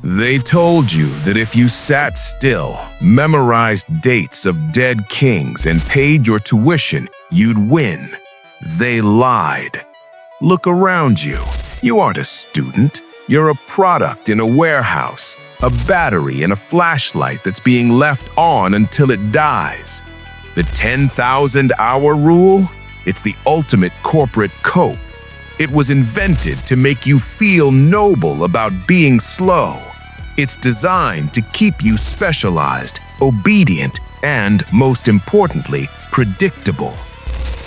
They told you that if you sat still, memorized dates of dead kings, and paid your tuition, you'd win. They lied. Look around you. You aren't a student. You're a product in a warehouse, a battery in a flashlight that's being left on until it dies. The 10,000-hour rule? It's the ultimate corporate cope. It was invented to make you feel noble about being slow. It's designed to keep you specialized, obedient, and, most importantly, predictable.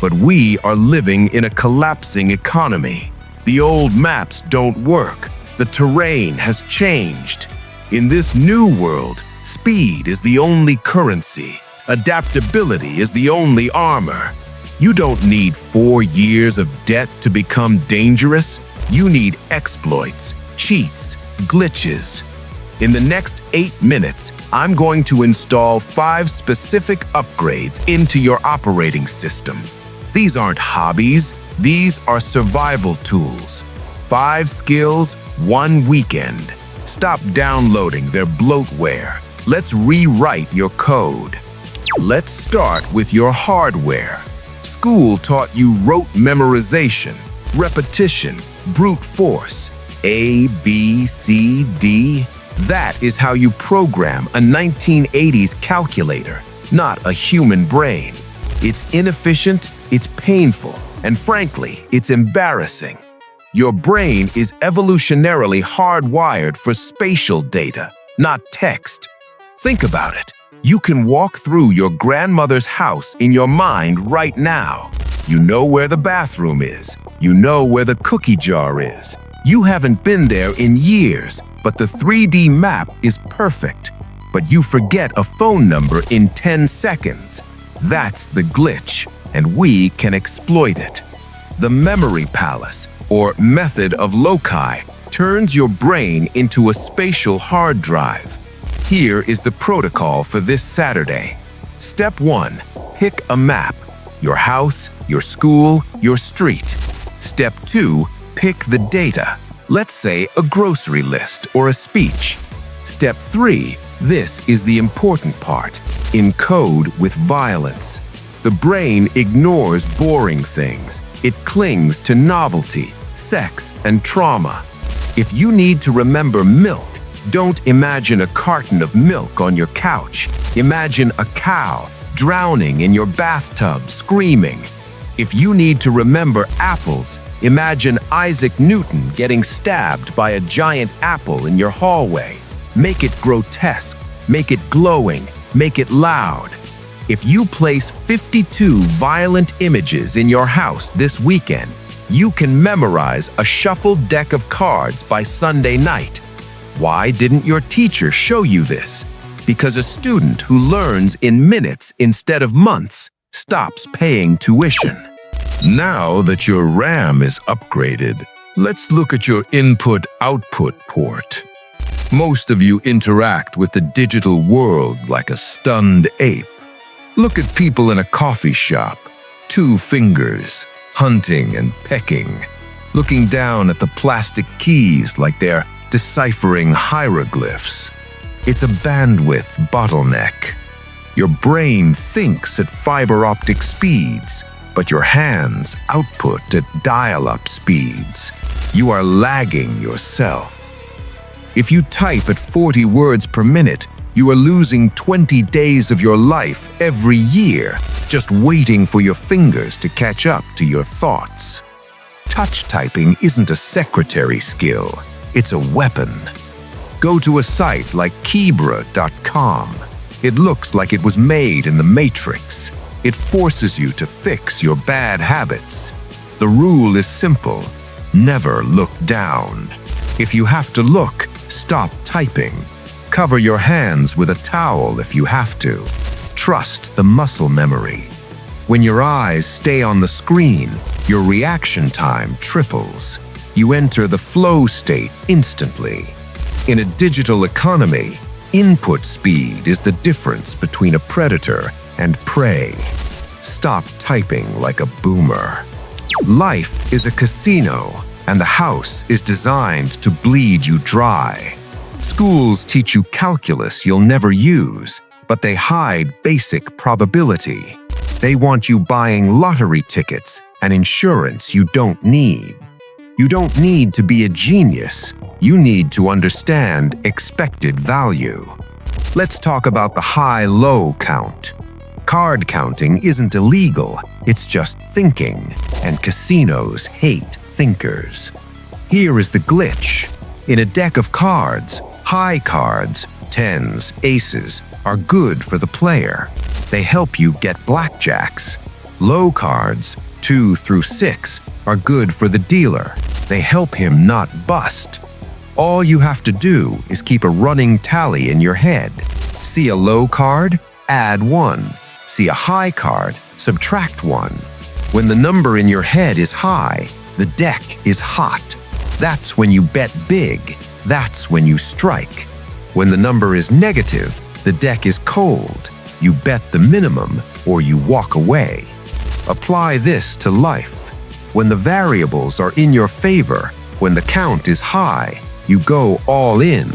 But we are living in a collapsing economy. The old maps don't work. The terrain has changed. In this new world, speed is the only currency. Adaptability is the only armor. You don't need 4 years of debt to become dangerous. You need exploits, cheats, glitches. In the next 8 minutes, I'm going to install 5 specific upgrades into your operating system. These aren't hobbies, these are survival tools. 5 skills, 1 weekend. Stop downloading their bloatware. Let's rewrite your code. Let's start with your hardware. School taught you rote memorization, repetition, brute force. A, B, C, D. That is how you program a 1980s calculator, not a human brain. It's inefficient, it's painful, and frankly, it's embarrassing. Your brain is evolutionarily hardwired for spatial data, not text. Think about it. You can walk through your grandmother's house in your mind right now. You know where the bathroom is. You know where the cookie jar is. You haven't been there in years, but the 3D map is perfect. But you forget a phone number in 10 seconds. That's the glitch, and we can exploit it. The memory palace, or method of loci, turns your brain into a spatial hard drive. Here is the protocol for this Saturday. Step 1. Pick a map. Your house, your school, your street. Step 2. Pick the data. Let's say a grocery list or a speech. Step 3. This is the important part. Encode with violence. The brain ignores boring things. It clings to novelty, sex, and trauma. If you need to remember milk, don't imagine a carton of milk on your couch. Imagine a cow drowning in your bathtub, screaming. If you need to remember apples, imagine Isaac Newton getting stabbed by a giant apple in your hallway. Make it grotesque, make it glowing, make it loud. If you place 52 violent images in your house this weekend, you can memorize a shuffled deck of cards by Sunday night. Why didn't your teacher show you this? Because a student who learns in minutes instead of months stops paying tuition. Now that your RAM is upgraded, let's look at your input-output port. Most of you interact with the digital world like a stunned ape. Look at people in a coffee shop, 2 fingers, hunting and pecking, looking down at the plastic keys like they're deciphering hieroglyphs. It's a bandwidth bottleneck. Your brain thinks at fiber optic speeds, but your hands output at dial-up speeds. You are lagging yourself. If you type at 40 words per minute, you are losing 20 days of your life every year, just waiting for your fingers to catch up to your thoughts. Touch typing isn't a secretary skill. It's a weapon. Go to a site like Kebra.com. It looks like it was made in the Matrix. It forces you to fix your bad habits. The rule is simple. Never look down. If you have to look, stop typing. Cover your hands with a towel if you have to. Trust the muscle memory. When your eyes stay on the screen, your reaction time triples. You enter the flow state instantly. In a digital economy, input speed is the difference between a predator and prey. Stop typing like a boomer. Life is a casino, and the house is designed to bleed you dry. Schools teach you calculus you'll never use, but they hide basic probability. They want you buying lottery tickets and insurance you don't need. You don't need to be a genius. You need to understand expected value. Let's talk about the high-low count. Card counting isn't illegal, it's just thinking, and casinos hate thinkers. Here is the glitch. In a deck of cards, high cards, tens, aces, are good for the player. They help you get blackjacks. Low cards, 2 through 6, are good for the dealer. They help him not bust. All you have to do is keep a running tally in your head. See a low card? Add 1. See a high card? Subtract 1. When the number in your head is high, the deck is hot. That's when you bet big. That's when you strike. When the number is negative, the deck is cold. You bet the minimum or you walk away. Apply this to life. When the variables are in your favor, when the count is high, you go all in.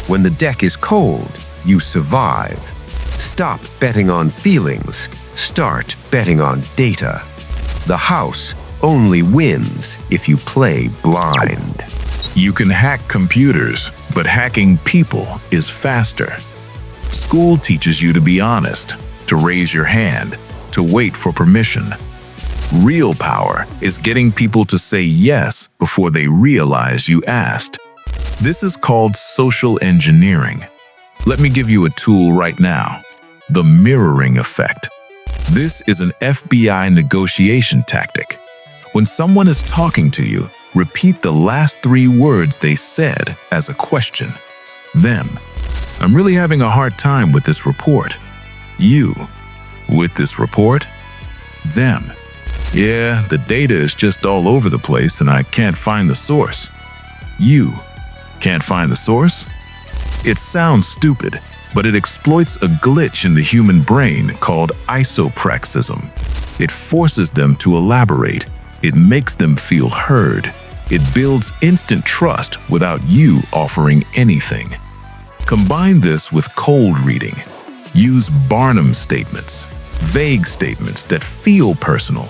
When the deck is cold, you survive. Stop betting on feelings. Start betting on data. The house only wins if you play blind. You can hack computers, but hacking people is faster. School teaches you to be honest, to raise your hand, to wait for permission. Real power is getting people to say yes before they realize you asked. This is called social engineering. Let me give you a tool right now: the mirroring effect. This is an FBI negotiation tactic. When someone is talking to you, repeat the last 3 words they said as a question. Them. I'm really having a hard time with this report. You. With this report. Them. Yeah, the data is just all over the place and I can't find the source. You. Can't find the source? It sounds stupid, but it exploits a glitch in the human brain called isopraxism. It forces them to elaborate. It makes them feel heard. It builds instant trust without you offering anything. Combine this with cold reading. Use Barnum statements, vague statements that feel personal.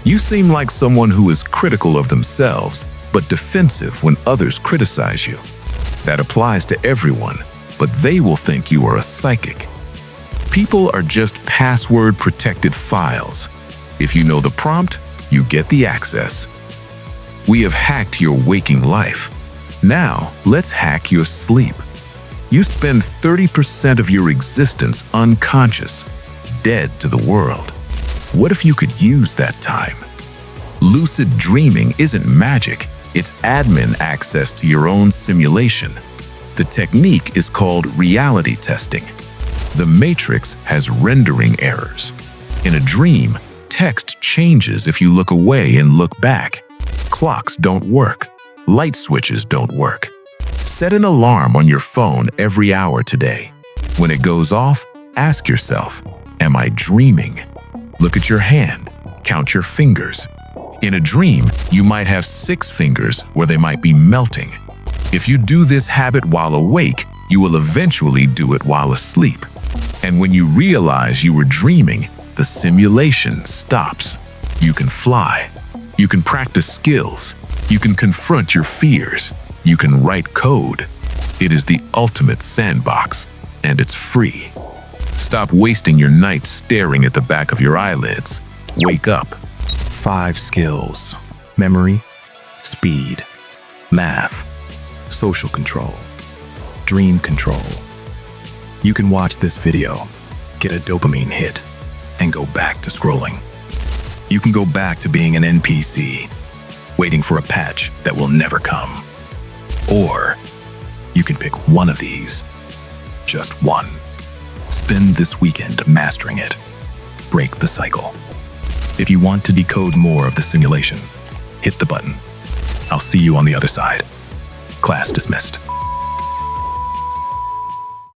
You seem like someone who is critical of themselves, but defensive when others criticize you. That applies to everyone, but they will think you are a psychic. People are just password-protected files. If you know the prompt, you get the access. We have hacked your waking life. Now, let's hack your sleep. You spend 30% of your existence unconscious, dead to the world. What if you could use that time? Lucid dreaming isn't magic, it's admin access to your own simulation. The technique is called reality testing. The matrix has rendering errors. In a dream, text changes if you look away and look back. Clocks don't work. Light switches don't work. Set an alarm on your phone every hour today. When it goes off, ask yourself, am I dreaming? Look at your hand. Count your fingers. In a dream, you might have 6 fingers where they might be melting. If you do this habit while awake, you will eventually do it while asleep. And when you realize you were dreaming, the simulation stops. You can fly. You can practice skills. You can confront your fears. You can write code. It is the ultimate sandbox, and it's free. Stop wasting your nights staring at the back of your eyelids. Wake up. 5 skills: memory, speed, math, social control, dream control. You can watch this video, get a dopamine hit, and go back to scrolling. You can go back to being an NPC, waiting for a patch that will never come. Or you can pick one of these, just one. Spend this weekend mastering it. Break the cycle. If you want to decode more of the simulation, hit the button. I'll see you on the other side. Class dismissed.